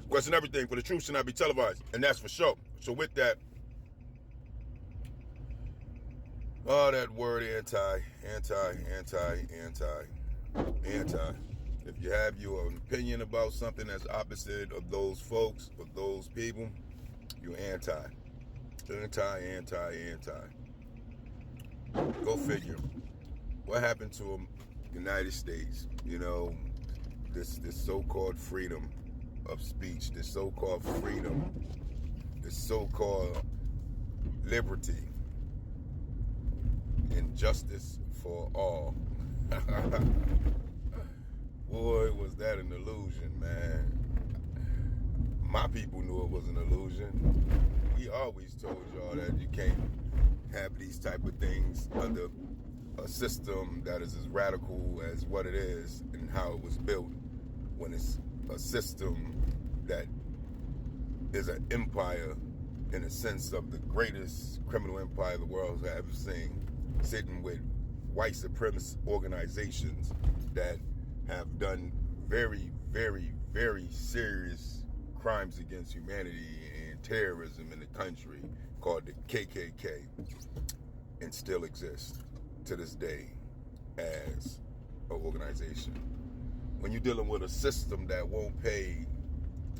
Question everything, for the truth should not be televised, and that's for sure. So with that, that word anti. If you have your opinion about something that's opposite of those folks, of those people, you're anti. Go figure. What happened to the United States? You know, this so-called freedom of speech, this so-called freedom, this so-called liberty and justice for all. Boy, was that an illusion, man. My people knew it was an illusion. We always told y'all that you can't have these type of things under a system that is as radical as what it is and how it was built, when it's a system that is an empire in a sense of the greatest criminal empire the world has ever seen, sitting with white supremacist organizations that have done very, very, very serious crimes against humanity and terrorism in the country, called the KKK, and still exists to this day as an organization. When you're dealing with a system that won't pay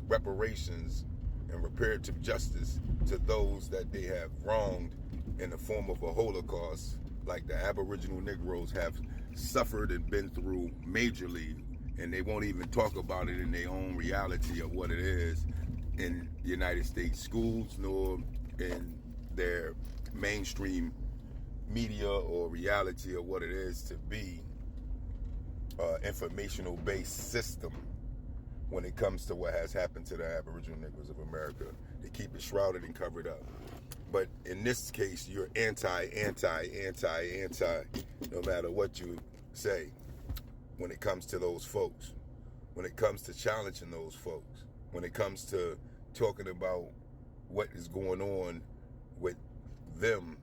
reparations and reparative justice to those that they have wronged in the form of a Holocaust, like the Aboriginal Negroes have suffered and been through majorly, and they won't even talk about it in their own reality of what it is in the United States schools, nor in their mainstream media or reality of what it is to be informational based system when it comes to what has happened to the Aboriginal Negroes of America. They keep it shrouded and covered up. But in this case, you're anti, no matter what you say when it comes to those folks, when it comes to challenging those folks, when it comes to talking about what is going on with them,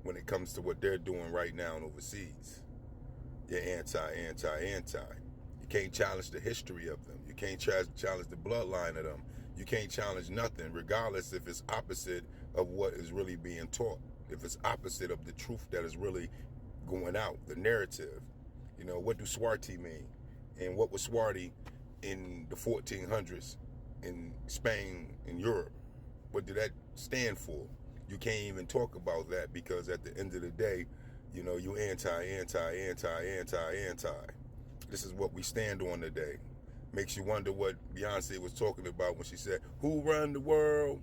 when it comes to what they're doing right now and overseas. You're anti. You can't challenge the history of them. You can't challenge the bloodline of them. You can't challenge nothing, regardless if it's opposite of what is really being taught, if it's opposite of the truth that is really going out, the narrative. You know, what do Swarty mean? And what was Swarty in the 1400s in Spain, in Europe? What did that stand for? You can't even talk about that, because at the end of the day, you know, you anti. This is what we stand on today. Makes you wonder what Beyonce was talking about when she said, "Who run the world?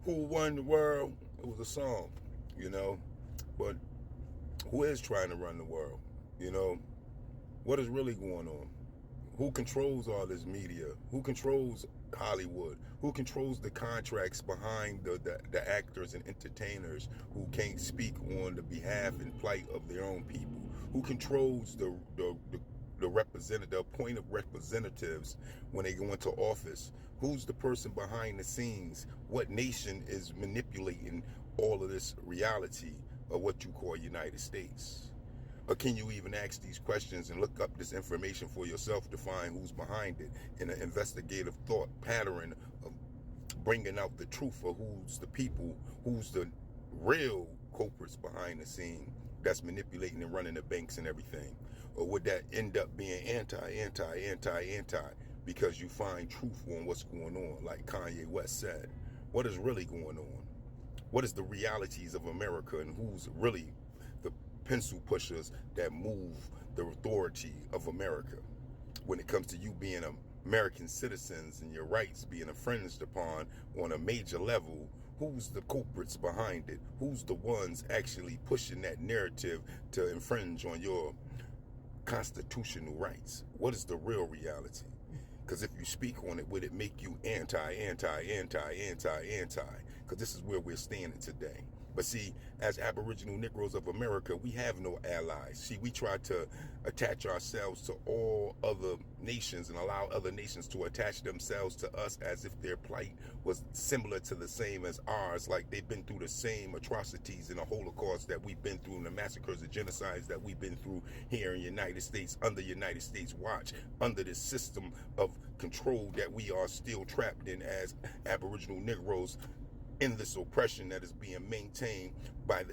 Who won the world?" It was a song, you know. But who is trying to run the world? You know, what is really going on? Who controls all this media? Who controls Hollywood? Who controls the contracts behind the actors and entertainers who can't speak on the behalf and plight of their own people? Who controls the representative, point of representatives when they go into office? Who's the person behind the scenes? What nation is manipulating all of this reality of what you call United States? Or can you even ask these questions and look up this information for yourself to find who's behind it in an investigative thought pattern of bringing out the truth of who's the people, who's the real culprits behind the scene that's manipulating and running the banks and everything? Or would that end up being anti, because you find truth on what's going on, like Kanye West said? What is really going on? What is the realities of America, and who's really the pencil pushers that move the authority of America when it comes to you being American citizens and your rights being infringed upon on a major level? Who's the culprits behind it? Who's the ones actually pushing that narrative to infringe on your constitutional rights? What is the real reality? Because if you speak on it, would it make you anti? Because this is where we're standing today. But see, as Aboriginal Negroes of America, we have no allies. See, we try to attach ourselves to all other nations and allow other nations to attach themselves to us as if their plight was similar to the same as ours, like they've been through the same atrocities and the Holocaust that we've been through, and the massacres and genocides that we've been through here in the United States, under United States watch, under this system of control that we are still trapped in as Aboriginal Negroes, in this oppression that is being maintained by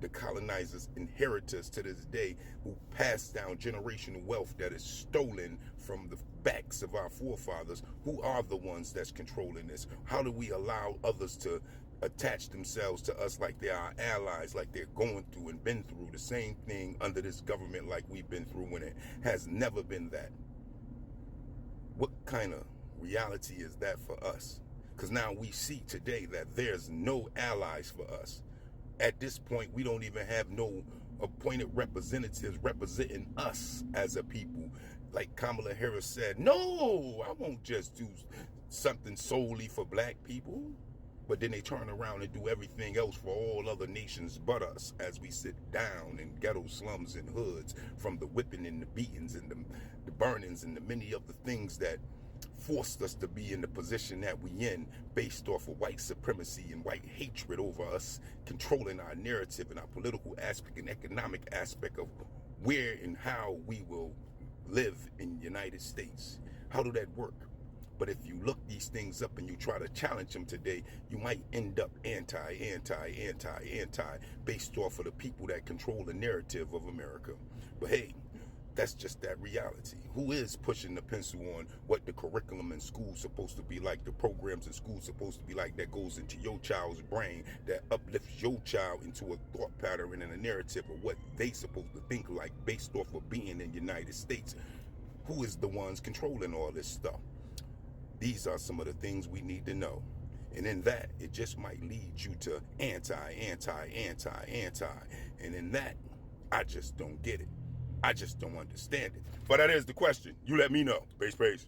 the colonizers' inheritors to this day, who pass down generational wealth that is stolen from the backs of our forefathers. Who are the ones that's controlling this? How do we allow others to attach themselves to us like they are allies, like they're going through and been through the same thing under this government like we've been through, when it has never been that? What kind of reality is that for us? Because now we see today that there's no allies for us. At this point, we don't even have no appointed representatives representing us as a people. Like Kamala Harris said, no, I won't just do something solely for black people. But then they turn around and do everything else for all other nations but us, as we sit down in ghetto slums and hoods, from the whipping and the beatings and the burnings and the many of the things that forced us to be in the position that we in, based off of white supremacy and white hatred over us, controlling our narrative and our political aspect and economic aspect of where and how we will live in the United States. How do that work? But if you look these things up and you try to challenge them today, you might end up anti, based off of the people that control the narrative of America. But hey, that's just that reality. Who is pushing the pencil on what the curriculum in school is supposed to be like, the programs in school supposed to be like, that goes into your child's brain, that uplifts your child into a thought pattern and a narrative of what they supposed to think like, based off of being in the United States? Who is the ones controlling all this stuff? These are some of the things we need to know. And in that, it just might lead you to anti. And in that, I just don't get it. I just don't understand it. But that is the question. You let me know. Peace.